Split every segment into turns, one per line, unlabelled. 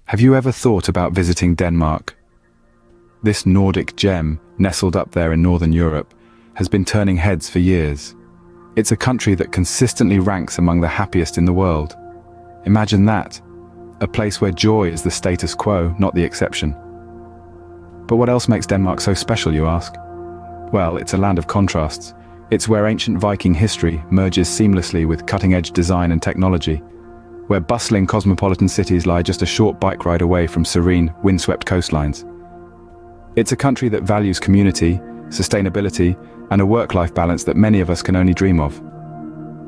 Have you ever thought about visiting Denmark? This Nordic gem, nestled up there in Northern Europe, has been turning heads for years. It's a country that consistently ranks among the happiest in the world. Imagine that, a place where joy is the status quo, not the exception. But what else makes Denmark so special, you ask? Well, it's a land of contrasts. It's where ancient Viking history merges seamlessly with cutting-edge design and technology, where bustling cosmopolitan cities lie just a short bike ride away from serene, windswept coastlines. It's a country that values community, sustainability, and a work-life balance that many of us can only dream of.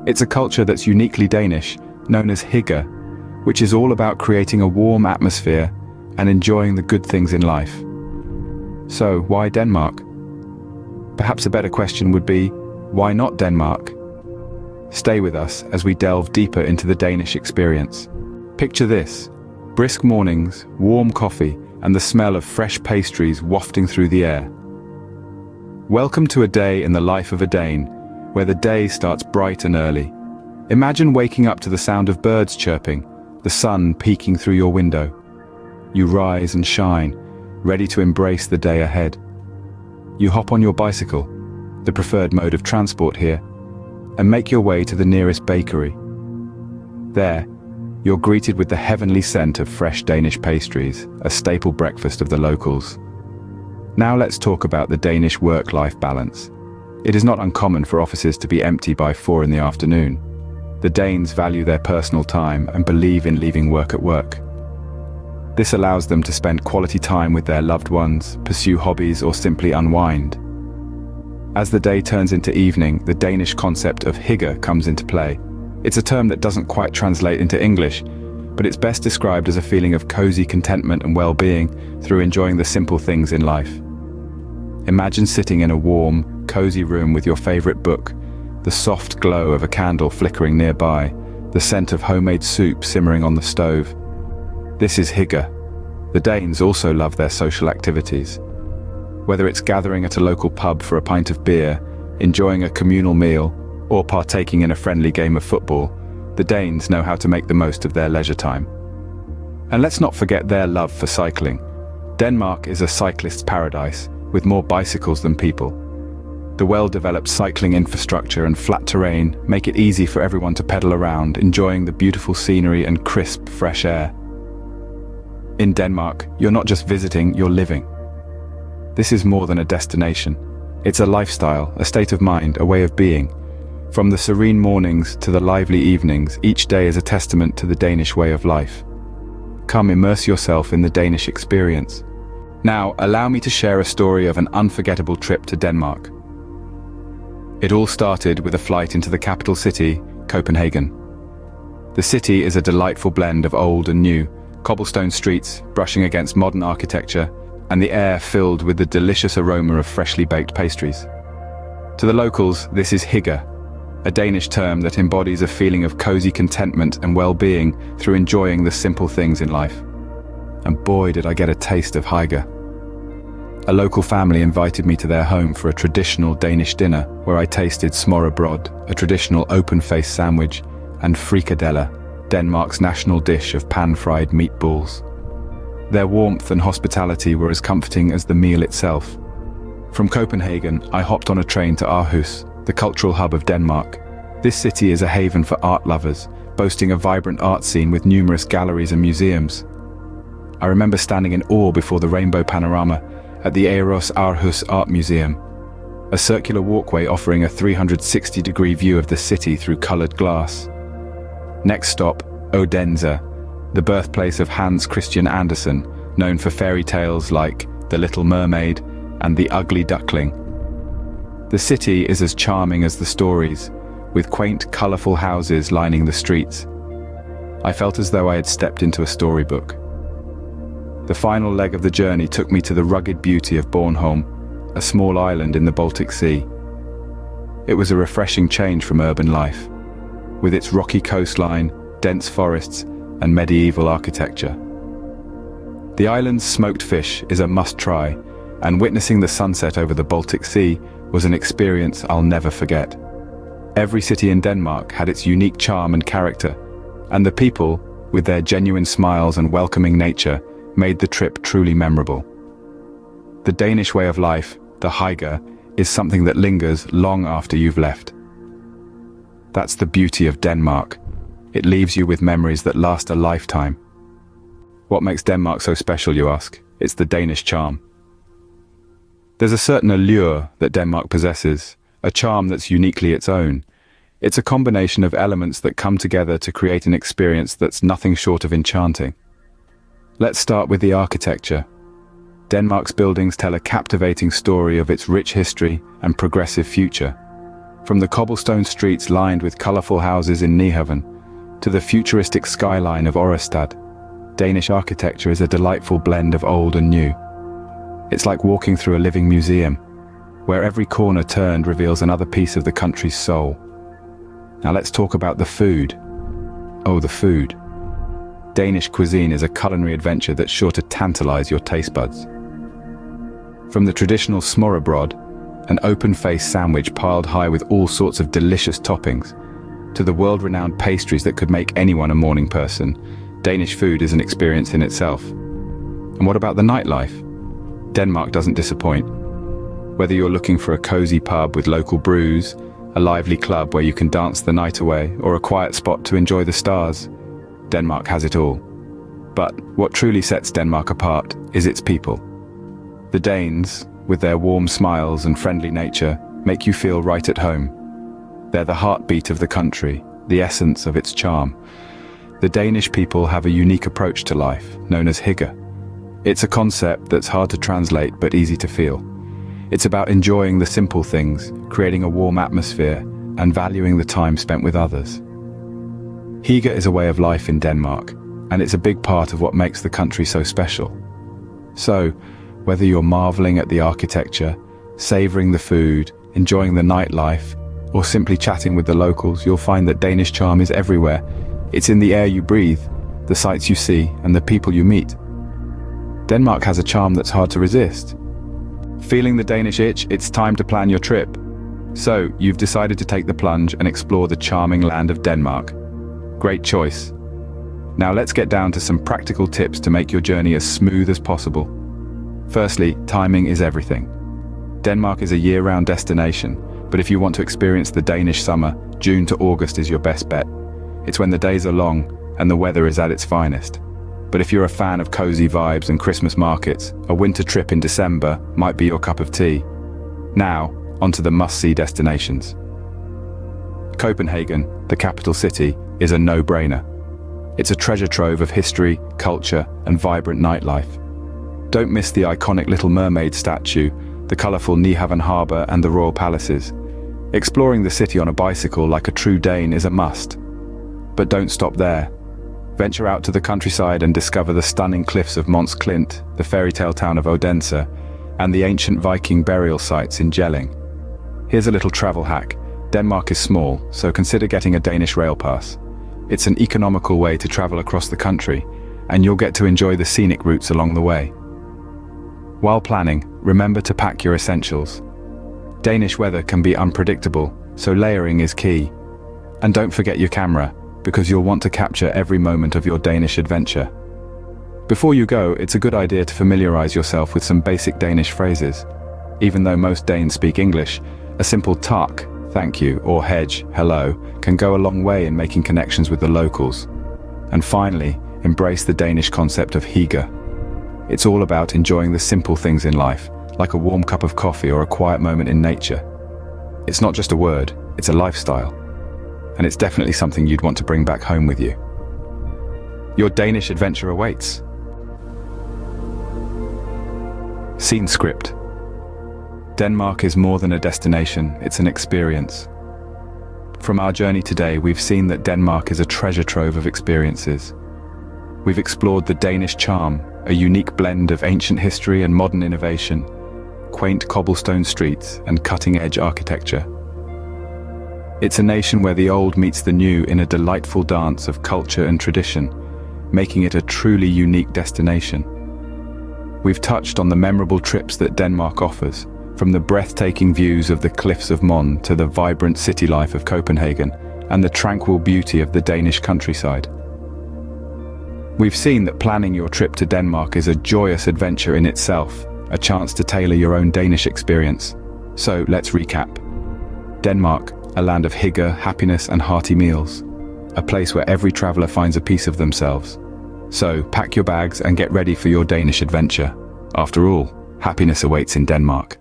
It's a culture that's uniquely Danish, known as hygge, which is all about creating a warm atmosphere and enjoying the good things in life. So, why Denmark? Perhaps a better question would be, why not Denmark? Stay with us as we delve deeper into the Danish experience. Picture this: brisk mornings, warm coffee, and the smell of fresh pastries wafting through the air. Welcome to a day in the life of a Dane, where the day starts bright and early. Imagine waking up to the sound of birds chirping, the sun peeking through your window. You rise and shine, ready to embrace the day ahead. You hop on your bicycle, the preferred mode of transport here, and make your way to the nearest bakery. There, you're greeted with the heavenly scent of fresh Danish pastries, a staple breakfast of the locals. Now let's talk about the Danish work-life balance. It is not uncommon for offices to be empty by 4 in the afternoon. The Danes value their personal time and believe in leaving work at work. This allows them to spend quality time with their loved ones, pursue hobbies, or simply unwind. As the day turns into evening, the Danish concept of hygge comes into play. It's a term that doesn't quite translate into English, but it's best described as a feeling of cozy contentment and well-being through enjoying the simple things in life. Imagine sitting in a warm, cozy room with your favorite book, the soft glow of a candle flickering nearby, the scent of homemade soup simmering on the stove. This is hygge. The Danes also love their social activities. Whether it's gathering at a local pub for a pint of beer, enjoying a communal meal, or partaking in a friendly game of football, the Danes know how to make the most of their leisure time. And let's not forget their love for cycling. Denmark is a cyclist's paradise, with more bicycles than people. The well-developed cycling infrastructure and flat terrain make it easy for everyone to pedal around, enjoying the beautiful scenery and crisp, fresh air. In Denmark, you're not just visiting, you're living. This is more than a destination. It's a lifestyle, a state of mind, a way of being. From the serene mornings to the lively evenings, each day is a testament to the Danish way of life. Come immerse yourself in the Danish experience. Now, allow me to share a story of an unforgettable trip to Denmark. It all started with a flight into the capital city, Copenhagen. The city is a delightful blend of old and new, cobblestone streets brushing against modern architecture, and the air filled with the delicious aroma of freshly baked pastries. To the locals, this is hygge, a Danish term that embodies a feeling of cozy contentment and well-being through enjoying the simple things in life. And boy, did I get a taste of hygge. A local family invited me to their home for a traditional Danish dinner where I tasted smørrebrød, a traditional open-faced sandwich, and frikadeller, Denmark's national dish of pan-fried meatballs. Their warmth and hospitality were as comforting as the meal itself. From Copenhagen, I hopped on a train to Aarhus, the cultural hub of Denmark. This city is a haven for art lovers, boasting a vibrant art scene with numerous galleries and museums. I remember standing in awe before the rainbow panorama at the Eros Aarhus Art Museum, a circular walkway offering a 360-degree view of the city through colored glass. Next stop, Odense, the birthplace of Hans Christian Andersen, known for fairy tales like The Little Mermaid and The Ugly Duckling. The city is as charming as the stories, with quaint, colorful houses lining the streets. I felt as though I had stepped into a storybook. The final leg of the journey took me to the rugged beauty of Bornholm, a small island in the Baltic Sea. It was a refreshing change from urban life, with its rocky coastline, dense forests, and medieval architecture. The island's smoked fish is a must-try, and witnessing the sunset over the Baltic Sea was an experience I'll never forget. Every city in Denmark had its unique charm and character, and the people, with their genuine smiles and welcoming nature, made the trip truly memorable. The Danish way of life, the hygge, is something that lingers long after you've left. That's the beauty of Denmark. It leaves you with memories that last a lifetime. What makes Denmark so special, you ask? It's the Danish charm. There's a certain allure that Denmark possesses, a charm that's uniquely its own. It's a combination of elements that come together to create an experience that's nothing short of enchanting. Let's start with the architecture. Denmark's buildings tell a captivating story of its rich history and progressive future. From the cobblestone streets lined with colourful houses in Nyhavn to the futuristic skyline of Orestad, Danish architecture is a delightful blend of old and new. It's like walking through a living museum, where every corner turned reveals another piece of the country's soul. Now let's talk about the food. Oh, the food. Danish cuisine is a culinary adventure that's sure to tantalize your taste buds. From the traditional smørrebrød, an open-faced sandwich piled high with all sorts of delicious toppings, to the world-renowned pastries that could make anyone a morning person, Danish food is an experience in itself. And what about the nightlife? Denmark doesn't disappoint. Whether you're looking for a cozy pub with local brews, a lively club where you can dance the night away, or a quiet spot to enjoy the stars, Denmark has it all. But what truly sets Denmark apart is its people. The Danes, with their warm smiles and friendly nature, make you feel right at home. They're the heartbeat of the country, the essence of its charm. The Danish people have a unique approach to life, known as hygge. It's a concept that's hard to translate but easy to feel. It's about enjoying the simple things, creating a warm atmosphere, and valuing the time spent with others. Hygge is a way of life in Denmark, and it's a big part of what makes the country so special. So, whether you're marveling at the architecture, savoring the food, enjoying the nightlife, or simply chatting with the locals, you'll find that Danish charm is everywhere. It's in the air you breathe, the sights you see, and the people you meet. Denmark has a charm that's hard to resist. Feeling the Danish itch? It's time to plan your trip. So, you've decided to take the plunge and explore the charming land of Denmark. Great choice. Now let's get down to some practical tips to make your journey as smooth as possible. Firstly, timing is everything. Denmark is a year-round destination, but if you want to experience the Danish summer, June to August is your best bet. It's when the days are long and the weather is at its finest. But if you're a fan of cozy vibes and Christmas markets, a winter trip in December might be your cup of tea. Now, onto the must-see destinations. Copenhagen, the capital city, is a no-brainer. It's a treasure trove of history, culture, and vibrant nightlife. Don't miss the iconic Little Mermaid statue, the colourful Nyhavn harbour, and the royal palaces. Exploring the city on a bicycle like a true Dane is a must. But don't stop there. Venture out to the countryside and discover the stunning cliffs of Mons Klint, the fairy tale town of Odense, and the ancient Viking burial sites in Jelling. Here's a little travel hack. Denmark is small, so consider getting a Danish rail pass. It's an economical way to travel across the country, and you'll get to enjoy the scenic routes along the way. While planning, remember to pack your essentials. Danish weather can be unpredictable, so layering is key. And don't forget your camera, because you'll want to capture every moment of your Danish adventure. Before you go, it's a good idea to familiarize yourself with some basic Danish phrases. Even though most Danes speak English, a simple tak, thank you, or hedge, hello, can go a long way in making connections with the locals. And finally, embrace the Danish concept of hygge. It's all about enjoying the simple things in life, like a warm cup of coffee or a quiet moment in nature. It's not just a word, it's a lifestyle. And it's definitely something you'd want to bring back home with you. Your Danish adventure awaits. Scene script. Denmark is more than a destination, it's an experience. From our journey today, we've seen that Denmark is a treasure trove of experiences. We've explored the Danish charm, a unique blend of ancient history and modern innovation, quaint cobblestone streets and cutting-edge architecture. It's a nation where the old meets the new in a delightful dance of culture and tradition, making it a truly unique destination. We've touched on the memorable trips that Denmark offers, from the breathtaking views of the cliffs of Mon to the vibrant city life of Copenhagen and the tranquil beauty of the Danish countryside. We've seen that planning your trip to Denmark is a joyous adventure in itself, a chance to tailor your own Danish experience. So let's recap. Denmark, a land of hygge, happiness and hearty meals. A place where every traveler finds a piece of themselves. So pack your bags and get ready for your Danish adventure. After all, happiness awaits in Denmark.